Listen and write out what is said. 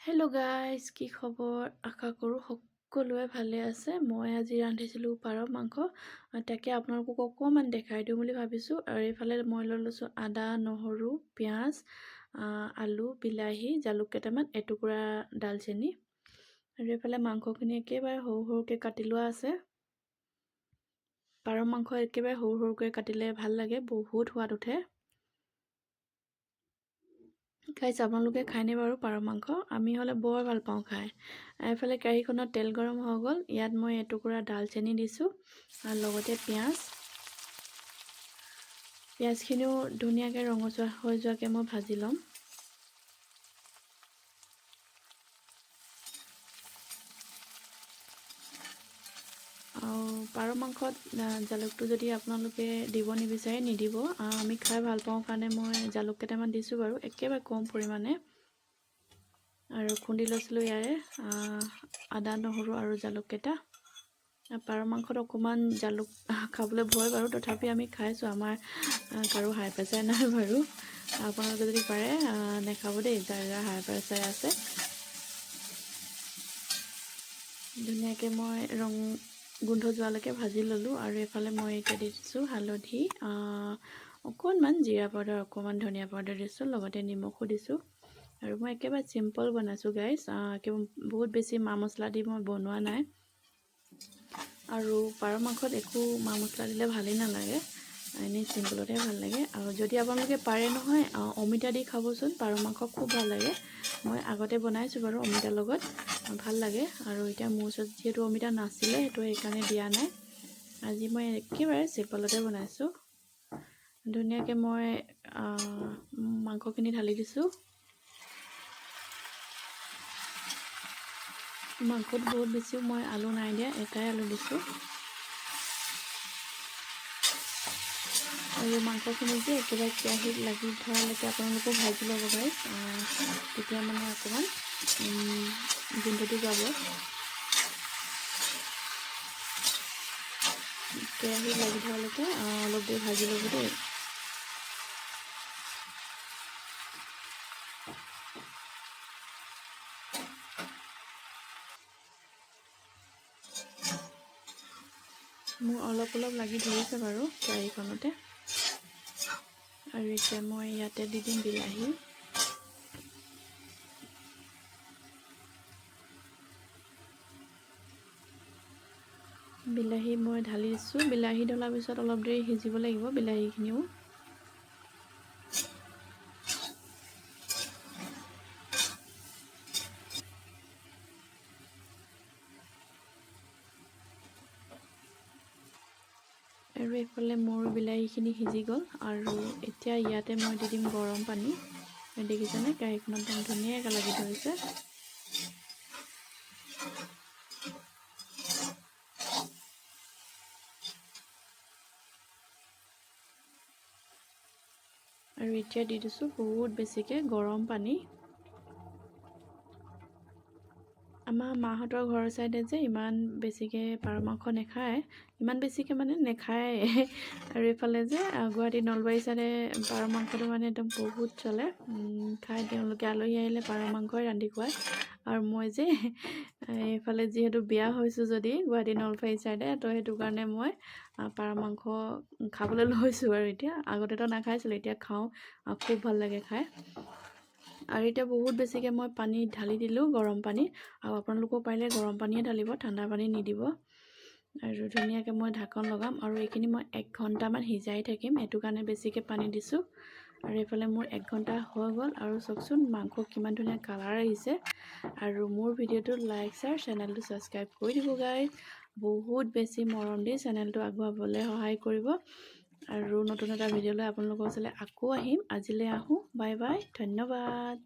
Hello' guys, কি খবৰ? আশা কৰোঁ সকলোৱে ভালে আছে। মই আজি ৰান্ধিছিলোঁ পাৰ মাংস, তাকে আপোনালোকক অকণমান দেখাই দিওঁ বুলি ভাবিছোঁ। আৰু এইফালে মই লৈ লৈছোঁ আদা, নহৰু, পিঁয়াজ, আলু, বিলাহী, জালুক কেইটামান, এটুকুৰা ডালচেনি। আৰু এইফালে মাংসখিনি একেবাৰে সৰু সৰুকৈ কাটি লোৱা আছে। পাৰ মাংস একেবাৰে সৰু সৰুকৈ কাটিলে ভাল লাগে, বহুত সোৱাদ উঠে। গাইজ, আপোনালোকে খায়নে বাৰু পাৰ মাংস? আমি হ'লে বৰ ভাল পাওঁ খাই। এইফালে কেৰাহীখনত তেল গৰম হৈ গ'ল। ইয়াত মই এটুকুৰা ডালচেনি দিছোঁ আৰু লগতে পিঁয়াজখিনিও ধুনীয়াকৈ ৰঙচুৱা হৈ যোৱাকৈ মই ভাজি ল'ম। আৰু পাৰ মাংসত জালুকটো যদি আপোনালোকে দিব নিবিচাৰে নিদিব। আমি খাই ভাল পাওঁ কাৰণে মই জালুক কেইটামান দিছোঁ বাৰু, একেবাৰে কম পৰিমাণে। আৰু খুন্দি লৈছিলোঁ ইয়াৰে আদা, নহৰু আৰু জালুক কেইটা। পাৰ মাংসত অকণমান জালুক খাবলৈ ভয় বাৰু, তথাপি আমি খাইছোঁ। আমাৰ কাৰো হাই প্ৰেছাৰ নাই বাৰু। আপোনালোকে যদি পাৰে নেখাব দেই, যাৰ যাৰ হাই প্ৰেছাৰ আছে। ধুনীয়াকৈ মই গোন্ধ যোৱালৈকে ভাজি ল'লোঁ। আৰু এইফালে মই এতিয়া দিছোঁ হালধি, অকণমান জিৰা পাউডাৰ, অকণমান ধনিয়া পাউডাৰ দিছোঁ, লগতে নিমখো দিছোঁ। আৰু মই একেবাৰে চিম্পল বনাইছোঁ গাইজ, বহুত বেছি মা মছলা দি মই বনোৱা নাই। আৰু পাৰ মাংসত একো মা মছলা দিলে ভালেই নালাগে, এনেই চিম্পলতে ভাল লাগে। আৰু যদি আপোনালোকে পাৰে নহয়, অমিতা দি খাবচোন, পাৰ মাংস খুব ভাল লাগে। মই আগতে বনাইছোঁ বাৰু অমিতাৰ লগত, ভাল লাগে। আৰু এতিয়া মোৰ ওচৰত যিহেতু অমিতা নাছিলে, সেইটো সেইকাৰণে দিয়া নাই। আজি মই একেবাৰে চিম্পলতে বনাইছোঁ। ধুনীয়াকৈ মই মাংসখিনি ঢালি দিছোঁ। মাংসত বহুত বেছিও মই আলু নাই দিয়া, এটাই আলু দিছোঁ। আৰু মাংসখিনি যে একেবাৰে কেৰাহীত লাগি ধৰালৈকে আপোনালোকেও ভাজি ল'ব গাইজ, তেতিয়া মানে অকণমান গোন্ধটো যাব। কেৰাহীত লাগি ধৰালৈকে অলপ দেৰি ভাজি ল'ব দেই। মোৰ অলপ লাগি ধৰিছে বাৰু কেৰাহীখনতে। আৰু এতিয়া মই ইয়াতে দি দিম বিলাহী। বিলাহী মই ঢালি দিছোঁ। বিলাহী ঢলাৰ পিছত অলপ দেৰি সিজিব লাগিব বিলাহীখিনিও। আৰু এইফালে মোৰ বিলাহীখিনি সিজি গ'ল। আৰু এতিয়া ইয়াতে মই দি দিম গৰম পানী। দেখিছেনে কেৰাহীখনত একদম ধুনীয়াকৈ লাগি ধৰিছে। আৰু এতিয়া দি দিছোঁ বহুত বেছিকৈ গৰম পানী। আমাৰ মাহঁতৰ ঘৰৰ চাইডে যে ইমান বেছিকৈ পাৰ মাংস নাখায়, ইমান বেছিকৈ মানে নাখায়। আৰু এইফালে যে গুৱাহাটী নলবাৰী চাইডে পাৰ মাংসটো মানে একদম বহুত চলে, খাই। তেওঁলোকে আলহী আহিলে পাৰ মাংসই ৰান্ধি খুৱায়। আৰু মই যে এইফালে যিহেতু বিয়া হৈছোঁ যদি গুৱাহাটী নলবাৰী চাইডে, তো সেইটো কাৰণে মই পাৰ মাংস খাবলৈ লৈছোঁ। আৰু এতিয়া আগতেতো নাখাইছিলোঁ, এতিয়া খাওঁ, খুব ভাল লাগে খাই। আৰু এতিয়া বহুত বেছিকৈ মই পানী ঢালি দিলোঁ, গৰম পানী। আৰু আপোনালোকেও পাৰিলে গৰম পানীয়ে ঢালিব, ঠাণ্ডা পানী নিদিব। আৰু ধুনীয়াকৈ মই ঢাকন লগাম। আৰু এইখিনি মই 1 ঘণ্টামান সিজাই থাকিম, সেইটো কাৰণে বেছিকৈ পানী দিছোঁ। আৰু এইফালে মোৰ 1 ঘণ্টা হৈ গ'ল। আৰু চাওকচোন মাংস কিমান ধুনীয়া কালাৰ আহিছে। আৰু মোৰ ভিডিঅ'টো লাইক, শ্বেয়াৰ, চেনেলটো ছাবস্ক্ৰাইব কৰি দিব গাইজ। বহুত বেছি মৰম দি চেনেলটো আগবঢ়াবলৈ সহায় কৰিব। আৰু নতুন এটা ভিডিঅ' লৈ আপোনালোকৰ ওচৰলৈ আকৌ আহিম। আজিলৈ আহোঁ, বাই বাই, ধন্যবাদ।